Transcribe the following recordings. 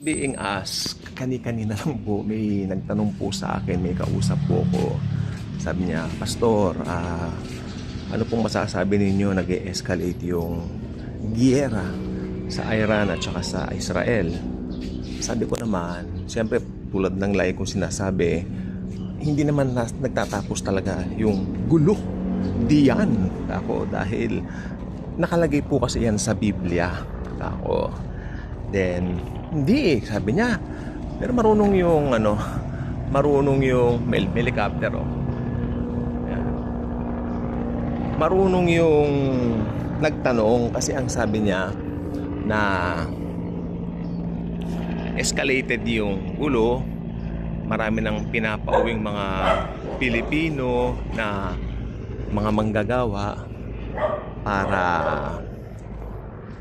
Being asked, kani-kanina lang po may nagtanong po sa akin, may kausap po ko. Sabi niya, Pastor, ano pong masasabi ninyo nag-e-escalate yung giyera sa Iran at saka sa Israel? Sabi ko naman, siyempre tulad ng lagi kong sinasabi, hindi naman nagtatapos talaga yung gulo diyan ako dahil nakalagay po kasi yan sa Biblia ako. Then hindi, sabi niya. Pero marunong yung marunong yung may helicopter Yan. Marunong yung nagtanong kasi ang sabi niya na escalated yung gulo. Marami nang pinapauwing mga Pilipino na mga manggagawa para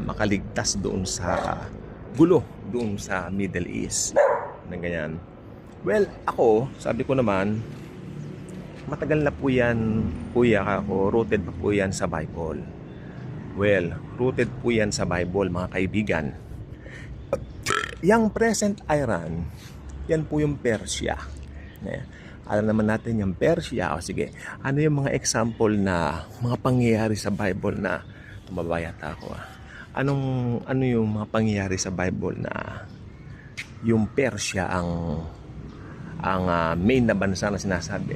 makaligtas doon sa gulo doon sa Middle East na ganyan. Well, ako, sabi ko naman, matagal na po yan, kuya ako, rooted pa po yan sa Bible. Well, rooted po yan sa Bible, mga kaibigan. Yang present Iran, yan po yung Persia. Alam naman natin yung Persia. O sige, ano yung mga example na mga pangyayari sa Bible na mabayat ako ano yung mga pangyayari sa Bible na yung Persia ang main na bansa na sinasabi.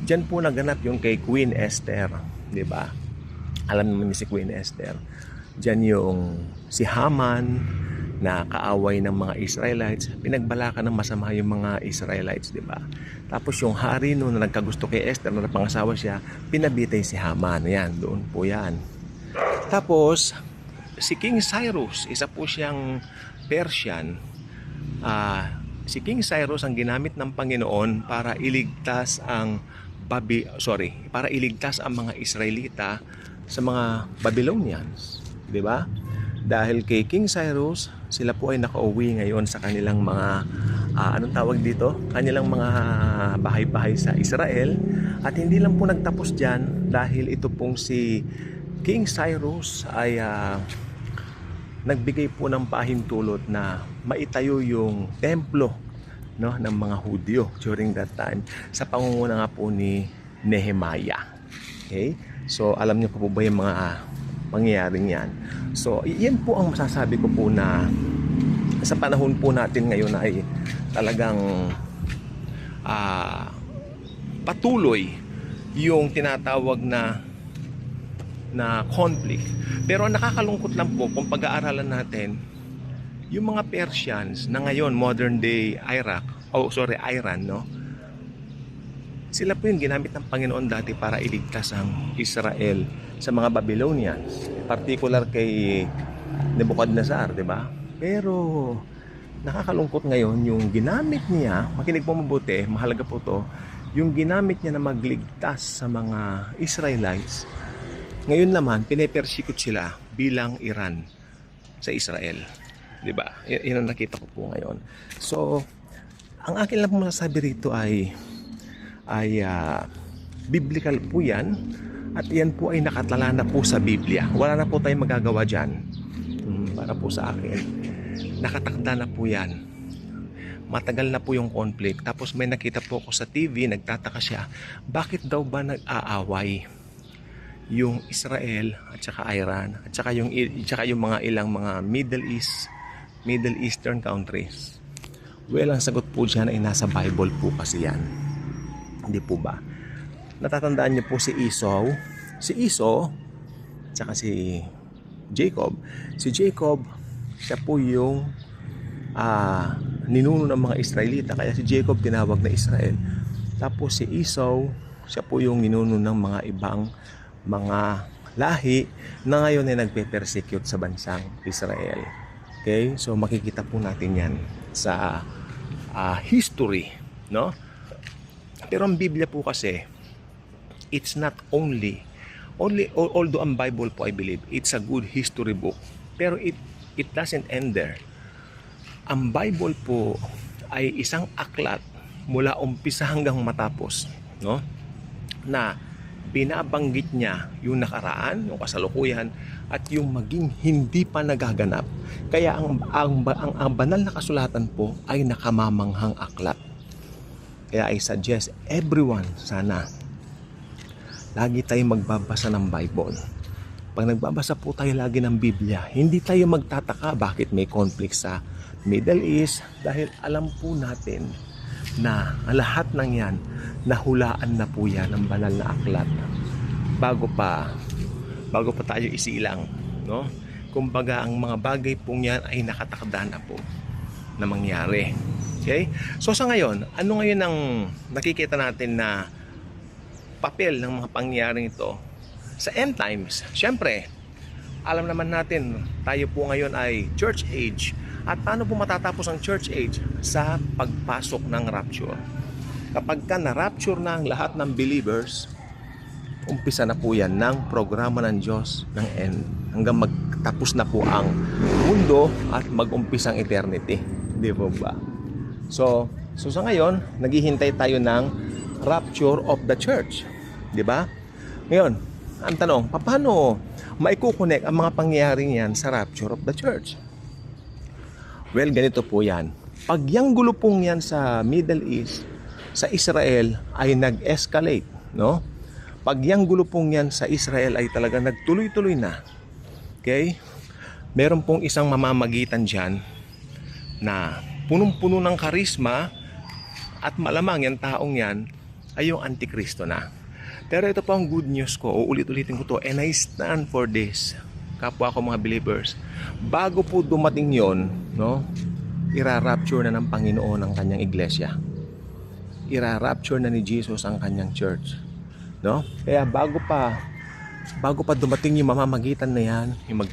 Diyan po naganap yung kay Queen Esther, 'di ba? Alam naman ni si Queen Esther. Diyan yung si Haman na kaaway ng mga Israelites, pinagbalakan ng masama yung mga Israelites, 'di ba? Tapos yung hari noon na nagkagusto kay Esther na napangasawa siya, pinabitay si Haman. Yan, doon po 'yan. Tapos si King Cyrus, isa po siyang Persian. Si King Cyrus ang ginamit ng Panginoon para iligtas ang para iligtas ang mga Israelita sa mga Babylonians, 'di ba? Dahil kay King Cyrus, sila po ay nakauwi ngayon sa kanilang mga anong tawag dito? Kanilang mga bahay-bahay sa Israel. At hindi lang po nagtapos diyan dahil ito pong si King Cyrus ay nagbigay po ng pahintulot na maitayo yung templo ng mga Hudyo during that time sa pangunguna nga po ni Nehemiah. Okay? So alam niyo po ba yung mga pangyayaring yan? So yan po ang masasabi ko po na sa panahon po natin ngayon ay talagang patuloy yung tinatawag na conflict. Pero nakakalungkot lang po kung pag-aaralan natin yung mga Persians na ngayon modern day Iran, no? Sila po yung ginamit ng Panginoon dati para iligtas ang Israel sa mga Babylonians, particular kay Nebuchadnezzar, 'di ba? Pero nakakalungkot ngayon yung ginamit niya, makinig po mabuti, mahalaga po 'to, yung ginamit niya na magligtas sa mga Israelites. Ngayon naman, pine-persecute sila bilang Iran sa Israel. 'Di ba? Yan ang nakita ko po ngayon. So, ang akin lang po masasabi rito ay biblical po yan. At yan po ay nakatala na po sa Biblia. Wala na po tayong magagawa dyan. Para po sa akin. Nakatakda na po yan. Matagal na po yung conflict. Tapos may nakita po ako sa TV, nagtataka siya, bakit daw ba nag-aaway yung Israel at saka Iran at saka yung mga ilang mga Middle Eastern countries? Well, ang sagot po dyan ay nasa Bible po kasi yan. Hindi po ba? Natatandaan niyo po si Esau at saka si Jacob. Si Jacob, siya po yung ninuno ng mga Israelita, kaya si Jacob tinawag na Israel. Tapos si Esau, siya po yung ninuno ng mga ibang mga lahi na ngayon ay nagpe-persecute sa bansang Israel. Okay? So makikita po natin yan sa history, no? Pero ang Biblia po kasi, it's not only although ang Bible po, I believe, it's a good history book, pero it doesn't end there. Ang Bible po ay isang aklat mula umpisa hanggang matapos, no? Na binabanggit niya yung nakaraan, yung kasalukuyan, at yung maging hindi pa nagaganap. Kaya ang banal na kasulatan po ay nakamamanghang aklat. Kaya I suggest everyone, sana lagi tayong magbabasa ng Bible. Pag nagbabasa po tayo lagi ng Biblia, hindi tayo magtataka bakit may conflict sa Middle East, dahil alam po natin na lahat ng yan, nahulaan na po yan ng banal na aklat bago pa tayo isilang, no? Kumbaga ang mga bagay pong yan ay nakatakda na po na mangyari. Okay? So sa ngayon, ano ngayon ang nakikita natin na papel ng mga pangyayaring ito sa end times? Siyempre, alam naman natin, tayo po ngayon ay church age. At paano po matatapos ang church age? Sa pagpasok ng rapture. Kapag ka na-rapture na ang lahat ng believers, umpisa na po yan ng programa ng Diyos ng end. Hanggang magtapos na po ang mundo at mag-umpisang eternity. Di ba ba? So sa ngayon, naghihintay tayo ng rapture of the church. Di ba? Ngayon, ang tanong, paano maikukonek ang mga pangyayaring yan sa rapture of the church? Well, ganito po yan. Pag yung gulo pong yan sa Middle East, sa Israel ay nag-escalate, no? Pag yung gulo pong yan sa Israel ay talaga nagtuloy-tuloy na, okay? Meron pong isang mamamagitan dyan na punong-puno ng karisma at malamang yung taong yan ay yung Antikristo na. Pero ito po ang good news ko, uulit-ulitin ko to, and I stand for this, kapwa ko mga believers. Bago po dumating yon, no, ira-rapture na ng Panginoon ang kanyang iglesia. Ira-rapture na ni Jesus ang kanyang church. No? Kaya bago pa dumating yung mamamagitan na yan, yung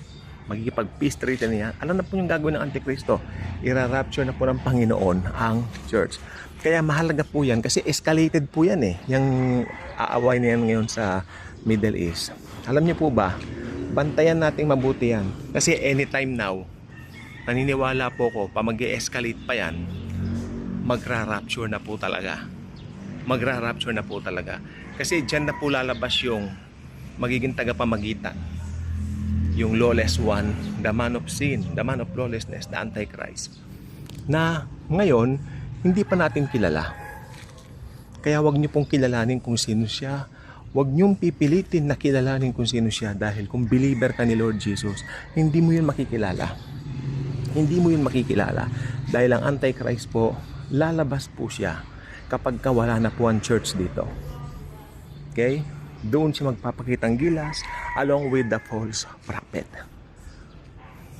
magkikipag-peace treaty na yan, alam na po yung gagawin ng Antikristo. Ira-rapture na po ng Panginoon ang church. Kaya mahalaga po yan kasi escalated po yan eh. Yung aaway na yan ngayon sa Middle East. Alam niyo po ba, bantayan nating mabuti yan. Kasi anytime now, naniniwala po ko, pa mag-escalate pa yan, magra-rapture na po talaga. Magra-rapture na po talaga. Kasi dyan na po lalabas yung magiging tagapamagitan. Yung lawless one, the man of sin, the man of lawlessness, the Antichrist. Na ngayon, hindi pa natin kilala. Kaya wag niyo pong kilalanin kung sino siya. Wag niyong pipilitin na kilalanin kung sino siya dahil kung believer ka ni Lord Jesus, hindi mo yun makikilala. Hindi mo yun makikilala dahil ang Antichrist po, lalabas po siya kapag wala na po ang church dito. Okay? Doon siya magpapakitang gilas along with the false prophet.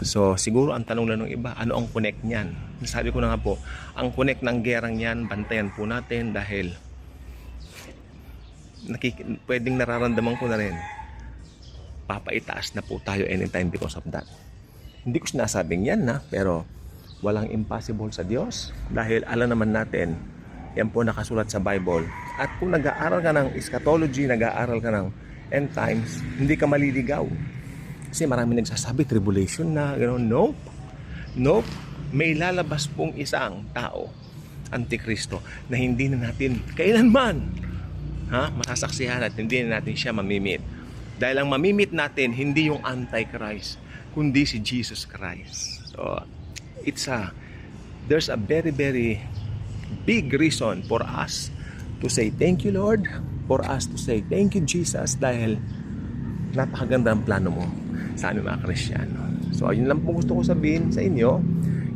So, siguro ang tanong lang ng iba, ano ang connect niyan? Sabi ko na nga po, ang connect ng gerang yan, bantayan po natin dahil pwedeng nararamdaman ko na rin, papaitaas na po tayo anytime because of that. Hindi ko sinasabing yan na, pero walang impossible sa Diyos dahil alam naman natin, yan po nakasulat sa Bible. At kung nag-aaral ka ng eschatology, nag-aaral ka ng end times, hindi ka maliligaw. Kasi marami nagsasabi, tribulation na, gano'n. Nope. May lalabas pong isang tao, Antikristo, na hindi na natin kailanman masasaksihan at hindi na natin siya mamimit. Dahil ang mamimit natin, hindi yung Antichrist, kundi si Jesus Christ. So, there's a very, very big reason for us to say thank you Lord, for us to say thank you Jesus, dahil napakaganda ang plano mo sa aming mga Kristiyano. So ayun lang po gusto ko sabihin sa inyo,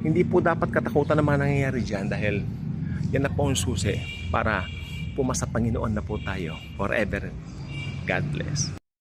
hindi po dapat katakutan ng mga nangyayari dyan dahil yan na po ang susi para pumasa Panginoon na po tayo forever. God bless.